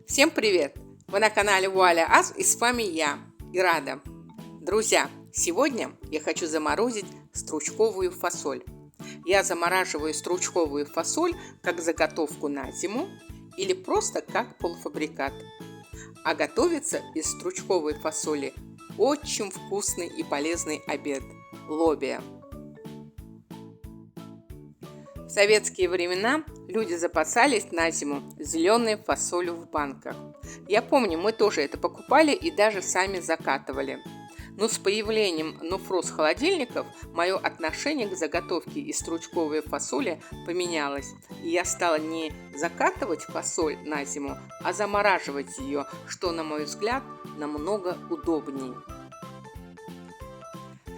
Всем привет! Вы на канале Вуаля Ас, и с вами я, Ирада. Друзья, сегодня я хочу заморозить стручковую фасоль. Я замораживаю стручковую фасоль как заготовку на зиму или просто как полуфабрикат. А готовится из стручковой фасоли очень вкусный и полезный обед – лобиа. В советские времена люди запасались на зиму зеленой фасолью в банках. Я помню, мы тоже это покупали и даже сами закатывали. Но с появлением нофрост-холодильников мое отношение к заготовке из стручковой фасоли поменялось. И я стала не закатывать фасоль на зиму, а замораживать ее, что, на мой взгляд, намного удобнее.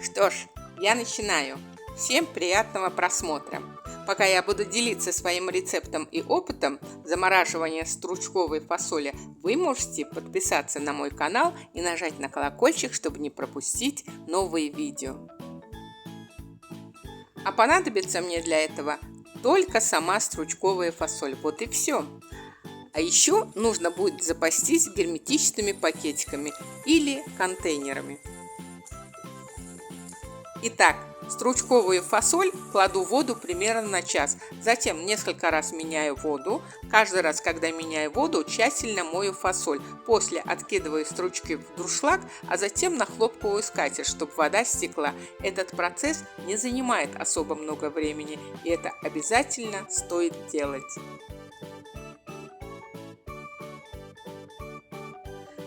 Что ж, я начинаю. Всем приятного просмотра! Пока я буду делиться своим рецептом и опытом замораживания стручковой фасоли, вы можете подписаться на мой канал и нажать на колокольчик, чтобы не пропустить новые видео. А понадобится мне для этого только сама стручковая фасоль. Вот и все. А еще нужно будет запастись герметичными пакетиками или контейнерами. Итак, стручковую фасоль кладу в воду примерно на час. Затем несколько раз меняю воду. Каждый раз, когда меняю воду, тщательно мою фасоль. После откидываю стручки в дуршлаг, а затем на хлопковую скатерть, чтобы вода стекла. Этот процесс не занимает особо много времени, и это обязательно стоит делать.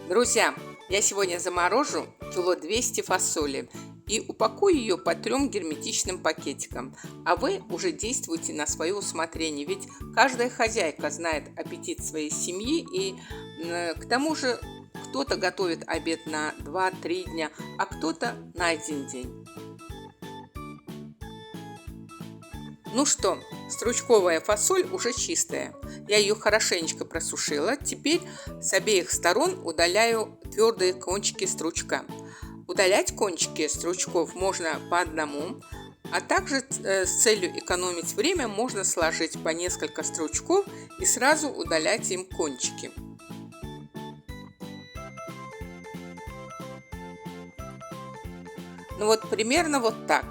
Друзья, я сегодня заморожу кило 200 фасоли и упакую ее по 3 герметичным пакетикам. А вы уже действуйте на свое усмотрение, ведь каждая хозяйка знает аппетит своей семьи, и к тому же кто-то готовит обед на 2-3 дня, а кто-то на 1 день. Ну что, стручковая фасоль уже чистая. Я ее хорошенечко просушила. Теперь с обеих сторон удаляю твердые кончики стручка. Удалять кончики стручков можно по одному, а также с целью экономить время можно сложить по несколько стручков и сразу удалять им кончики. Ну вот примерно вот так.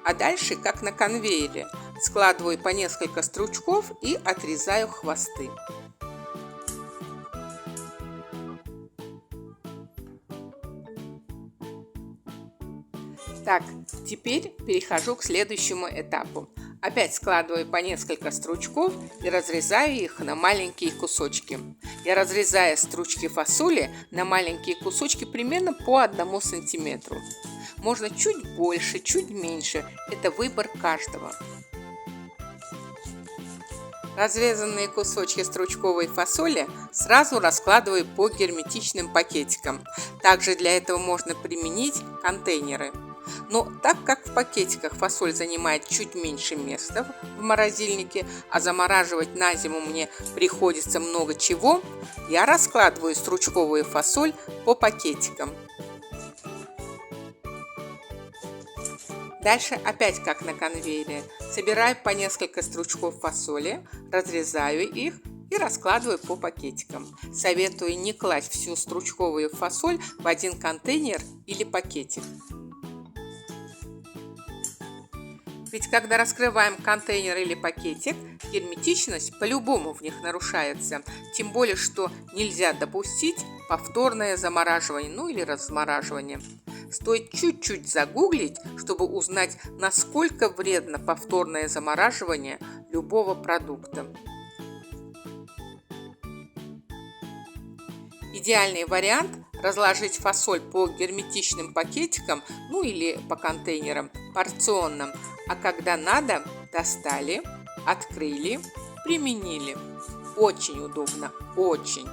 А дальше, как на конвейере, складываю по несколько стручков и отрезаю хвосты. Так, теперь перехожу к следующему этапу. Опять складываю по несколько стручков и разрезаю их на маленькие кусочки. Я разрезаю стручки фасоли на маленькие кусочки примерно по 1 сантиметру. Можно чуть больше, чуть меньше. Это выбор каждого. Разрезанные кусочки стручковой фасоли сразу раскладываю по герметичным пакетикам. Также для этого можно применить контейнеры. Но так как в пакетиках фасоль занимает чуть меньше места в морозильнике, а замораживать на зиму мне приходится много чего, я раскладываю стручковую фасоль по пакетикам. Дальше опять как на конвейере. Собираю по несколько стручков фасоли, разрезаю их и раскладываю по пакетикам. Советую не класть всю стручковую фасоль в один контейнер или пакетик. Ведь когда раскрываем контейнер или пакетик, герметичность по-любому в них нарушается. Тем более, что нельзя допустить повторное замораживание, ну или размораживание. Стоит чуть-чуть загуглить, чтобы узнать, насколько вредно повторное замораживание любого продукта. Идеальный вариант – разложить фасоль по герметичным пакетикам, ну или по контейнерам, порционным. А когда надо, достали, открыли, применили. Очень удобно, очень.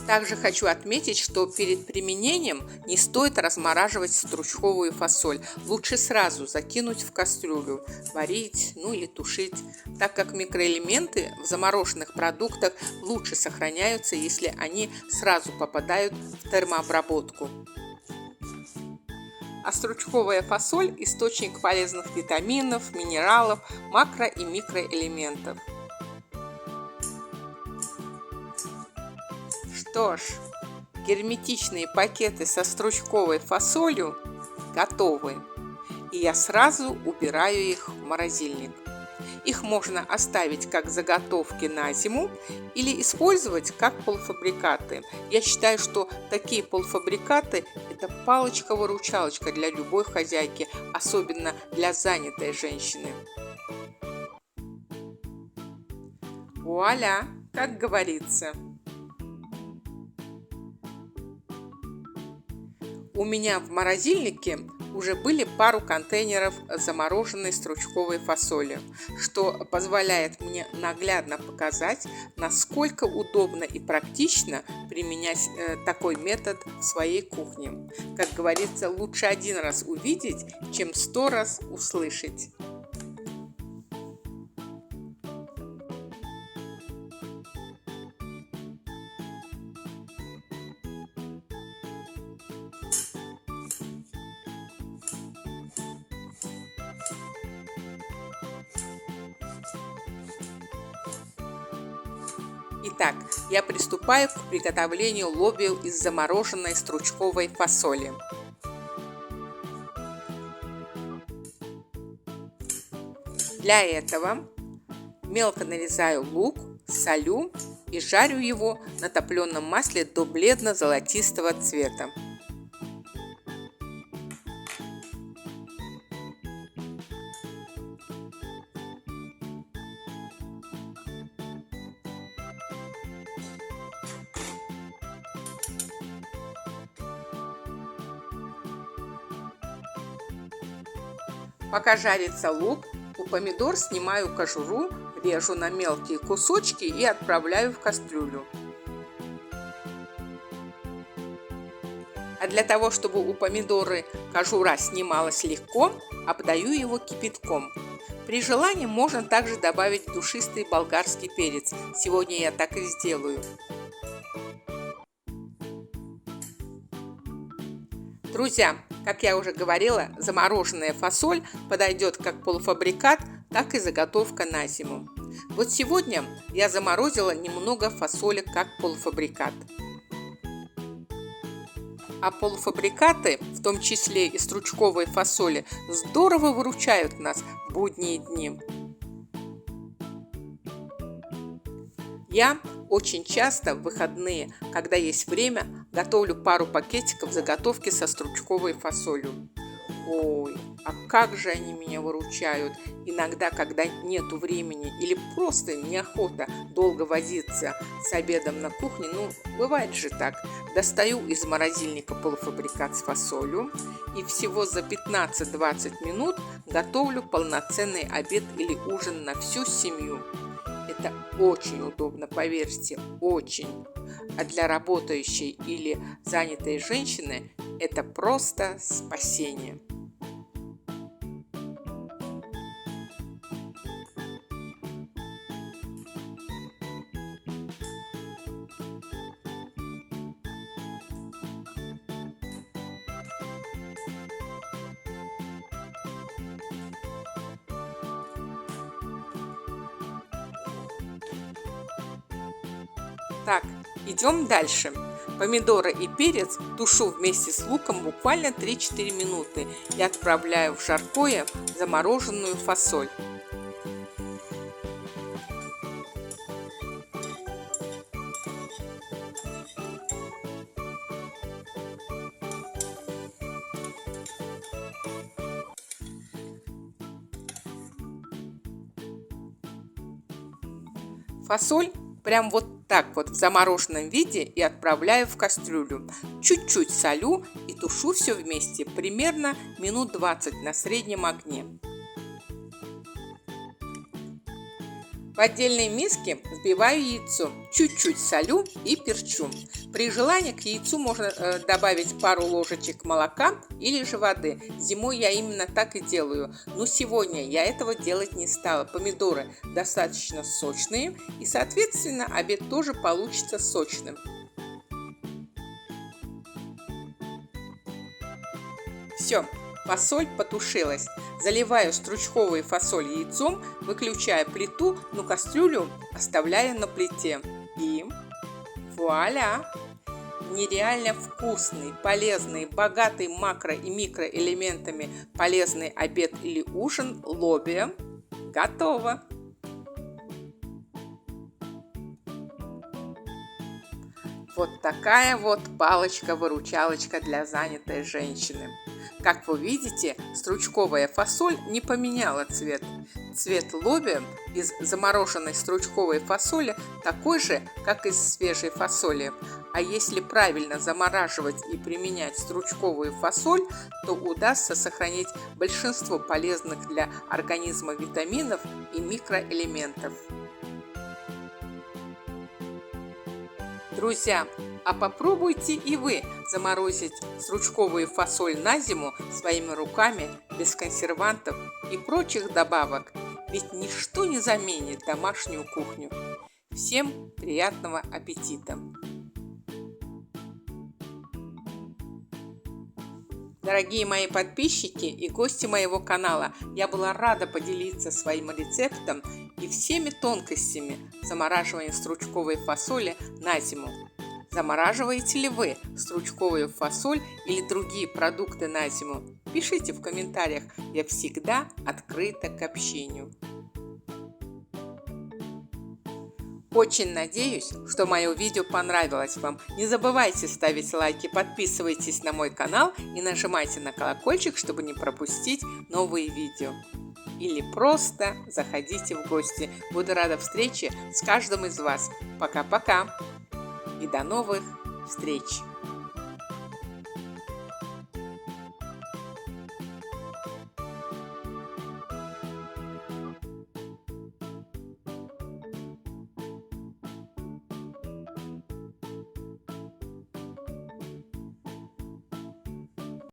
Также хочу отметить, что перед применением не стоит размораживать стручковую фасоль. Лучше сразу закинуть в кастрюлю, варить, ну или тушить, так как микроэлементы в замороженных продуктах лучше сохраняются, если они сразу попадают в термообработку. А стручковая фасоль – источник полезных витаминов, минералов, макро- и микроэлементов. Что ж, герметичные пакеты со стручковой фасолью готовы. И я сразу убираю их в морозильник. Их можно оставить как заготовки на зиму или использовать как полуфабрикаты. Я считаю, что такие полуфабрикаты – это палочка-выручалочка для любой хозяйки, особенно для занятой женщины. Вуаля, как говорится. У меня в морозильнике уже были пару контейнеров замороженной стручковой фасоли, что позволяет мне наглядно показать, насколько удобно и практично применять такой метод в своей кухне. Как говорится, лучше один раз увидеть, чем 100 раз услышать. Итак, я приступаю к приготовлению лобио из замороженной стручковой фасоли. Для этого мелко нарезаю лук, солю и жарю его на топленом масле до бледно-золотистого цвета. Пока жарится лук, у помидор снимаю кожуру, режу на мелкие кусочки и отправляю в кастрюлю. А для того, чтобы у помидоры кожура снималась легко, обдаю его кипятком. При желании можно также добавить душистый болгарский перец. Сегодня я так и сделаю. Друзья, как я уже говорила, замороженная фасоль подойдет как полуфабрикат, так и заготовка на зиму. Вот сегодня я заморозила немного фасоли как полуфабрикат. А полуфабрикаты, в том числе и стручковые фасоли, здорово выручают нас в будние дни. Я очень часто в выходные, когда есть время, готовлю пару пакетиков заготовки со стручковой фасолью. Ой, а как же они меня выручают. Иногда, когда нету времени или просто неохота долго возиться с обедом на кухне, бывает же так, достаю из морозильника полуфабрикат с фасолью и всего за 15-20 минут готовлю полноценный обед или ужин на всю семью. Это очень удобно, поверьте, очень. А для работающей или занятой женщины это просто спасение. Так, идем дальше. Помидоры и перец тушу вместе с луком буквально 3-4 минуты и отправляю в жаркое замороженную фасоль. Фасоль прям вот так вот в замороженном виде и отправляю в кастрюлю. Чуть-чуть солю и тушу все вместе примерно минут 20 на среднем огне. В отдельной миске взбиваю яйцо, чуть-чуть солю и перчу. При желании к яйцу можно добавить пару ложечек молока или же воды. Зимой я именно так и делаю, но сегодня я этого делать не стала. Помидоры достаточно сочные и, соответственно, обед тоже получится сочным. Все, фасоль потушилась. Заливаю стручковую фасоль яйцом, выключаю плиту, но кастрюлю оставляю на плите. И вуаля! Нереально вкусный, полезный, богатый макро- и микроэлементами полезный обед или ужин лобио готово! Вот такая вот палочка-выручалочка для занятой женщины. Как вы видите, стручковая фасоль не поменяла цвет. Цвет лобио из замороженной стручковой фасоли такой же, как из свежей фасоли. А если правильно замораживать и применять стручковую фасоль, то удастся сохранить большинство полезных для организма витаминов и микроэлементов. Друзья, а попробуйте и вы заморозить стручковую фасоль на зиму своими руками, без консервантов и прочих добавок, ведь ничто не заменит домашнюю кухню. Всем приятного аппетита! Дорогие мои подписчики и гости моего канала, я была рада поделиться своим рецептом и всеми тонкостями замораживания стручковой фасоли на зиму. Замораживаете ли вы стручковую фасоль или другие продукты на зиму? Пишите в комментариях, я всегда открыта к общению. Очень надеюсь, что мое видео понравилось вам. Не забывайте ставить лайки, подписывайтесь на мой канал и нажимайте на колокольчик, чтобы не пропустить новые видео. Или просто заходите в гости. Буду рада встрече с каждым из вас. Пока-пока и до новых встреч!